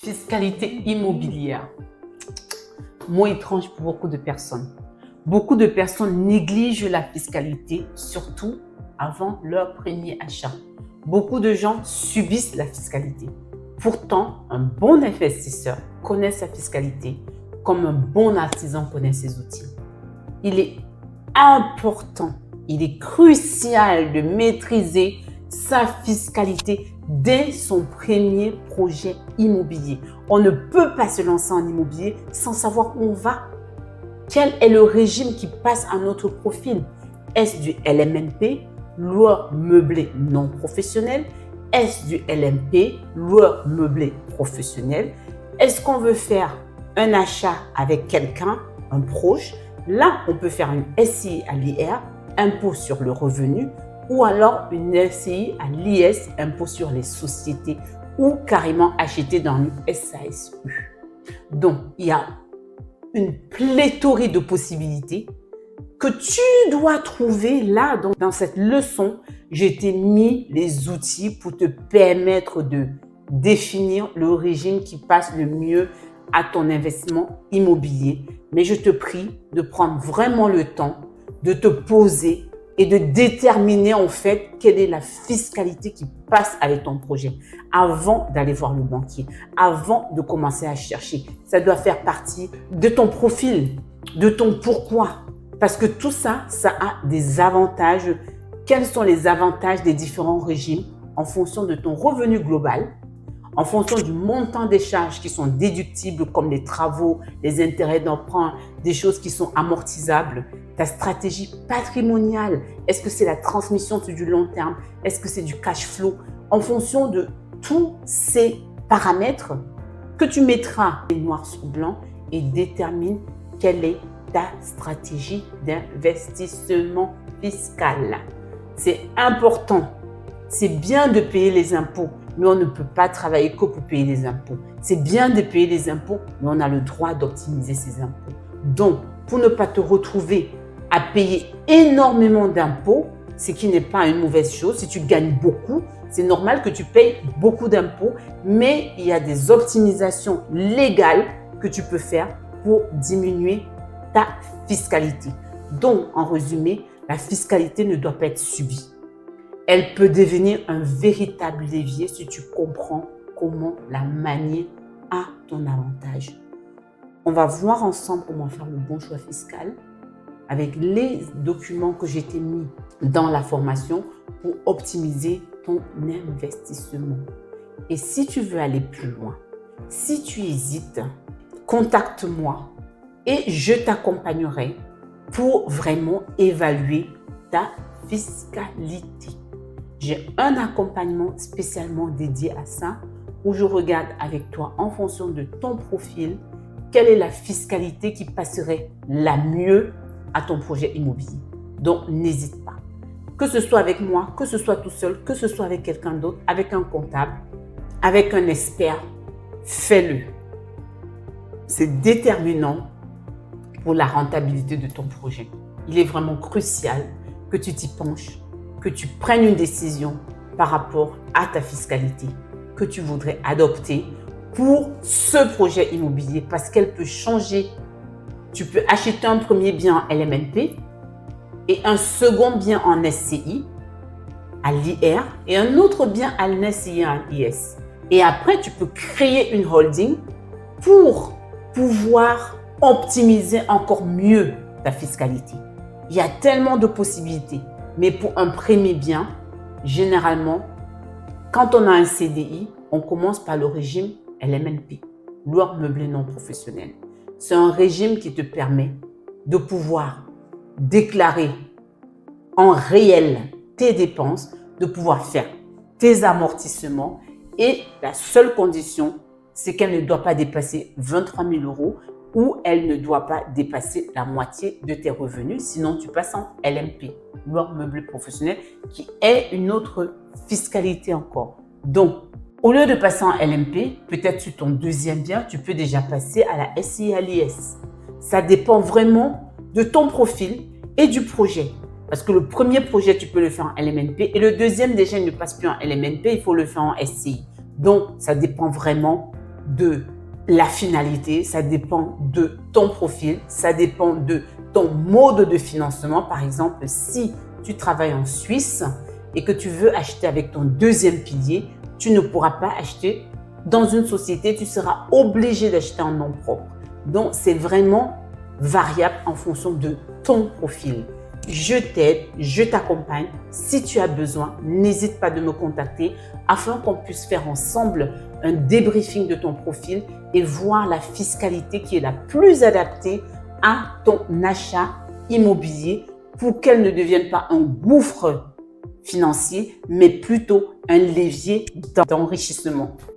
Fiscalité immobilière. Mot étrange pour beaucoup de personnes. Beaucoup de personnes négligent la fiscalité, surtout avant leur premier achat. Beaucoup de gens subissent la fiscalité. Pourtant, un bon investisseur connaît sa fiscalité comme un bon artisan connaît ses outils. Il est important, il est crucial de maîtriser sa fiscalité dès son premier projet immobilier. On ne peut pas se lancer en immobilier sans savoir où on va. Quel est le régime qui passe à notre profil? Est-ce du LMNP, loueur meublé non professionnel? Est-ce du LMP, loueur meublé professionnel? Est-ce qu'on veut faire un achat avec quelqu'un, un proche? Là, on peut faire une SCI à l'IR, impôt sur le revenu, ou alors une SCI à l'IS, impôt sur les sociétés, ou carrément acheter dans une SASU. Donc, il y a une pléthore de possibilités que tu dois trouver là. Donc, dans cette leçon, je t'ai mis les outils pour te permettre de définir le régime qui passe le mieux à ton investissement immobilier. Mais je te prie de prendre vraiment le temps de te poser et de déterminer en fait quelle est la fiscalité qui passe avec ton projet avant d'aller voir le banquier, avant de commencer à chercher. Ça doit faire partie de ton profil, de ton pourquoi. Parce que tout ça, ça a des avantages. Quels sont les avantages des différents régimes en fonction de ton revenu global, en fonction du montant des charges qui sont déductibles comme les travaux, les intérêts d'emprunt, des choses qui sont amortisables, ta stratégie patrimoniale, est-ce que c'est la transmission sur du long terme, est-ce que c'est du cash flow, en fonction de tous ces paramètres que tu mettras noir sur blanc et détermine quelle est ta stratégie d'investissement fiscal. C'est important. C'est bien de payer les impôts, mais on ne peut pas travailler que pour payer les impôts. C'est bien de payer les impôts, mais on a le droit d'optimiser ces impôts. Donc, pour ne pas te retrouver à payer énormément d'impôts, ce qui n'est pas une mauvaise chose, si tu gagnes beaucoup, c'est normal que tu payes beaucoup d'impôts, mais il y a des optimisations légales que tu peux faire pour diminuer ta fiscalité. Donc, en résumé, la fiscalité ne doit pas être subie. Elle peut devenir un véritable levier si tu comprends comment la manier à ton avantage. On va voir ensemble comment faire le bon choix fiscal avec les documents que j'ai mis dans la formation pour optimiser ton investissement. Et si tu veux aller plus loin, si tu hésites, contacte-moi et je t'accompagnerai pour vraiment évaluer ta fiscalité. J'ai un accompagnement spécialement dédié à ça où je regarde avec toi en fonction de ton profil quelle est la fiscalité qui passerait la mieux à ton projet immobilier. Donc, n'hésite pas. Que ce soit avec moi, que ce soit tout seul, que ce soit avec quelqu'un d'autre, avec un comptable, avec un expert, fais-le. C'est déterminant pour la rentabilité de ton projet. Il est vraiment crucial que tu t'y penches, que tu prennes une décision par rapport à ta fiscalité que tu voudrais adopter pour ce projet immobilier parce qu'elle peut changer. Tu peux acheter un premier bien en LMNP et un second bien en SCI à l'IR et un autre bien à l'SCI à l'IS. Et après, tu peux créer une holding pour pouvoir optimiser encore mieux ta fiscalité. Il y a tellement de possibilités. Mais pour un premier bien, généralement, quand on a un CDI, on commence par le régime LMNP, loueur meublé non professionnel. C'est un régime qui te permet de pouvoir déclarer en réel tes dépenses, de pouvoir faire tes amortissements et la seule condition, c'est qu'elle ne doit pas dépasser 23 000 € ou elle ne doit pas dépasser la moitié de tes revenus, sinon tu passes en LMP, loueur meublé professionnel, qui est une autre fiscalité encore. Donc, au lieu de passer en LMP, peut-être sur ton deuxième bien, tu peux déjà passer à la SCI à l'IS. Ça dépend vraiment de ton profil et du projet. Parce que le premier projet, tu peux le faire en LMNP et le deuxième, déjà, il ne passe plus en LMNP, il faut le faire en SCI. Donc, ça dépend vraiment de la finalité, ça dépend de ton profil, ça dépend de ton mode de financement. Par exemple, si tu travailles en Suisse et que tu veux acheter avec ton deuxième pilier, tu ne pourras pas acheter dans une société, tu seras obligé d'acheter en nom propre. Donc, c'est vraiment variable en fonction de ton profil. Je t'aide, je t'accompagne. Si tu as besoin, n'hésite pas de me contacter afin qu'on puisse faire ensemble un débriefing de ton profil et voir la fiscalité qui est la plus adaptée à ton achat immobilier pour qu'elle ne devienne pas un gouffre financier, mais plutôt un levier d'enrichissement.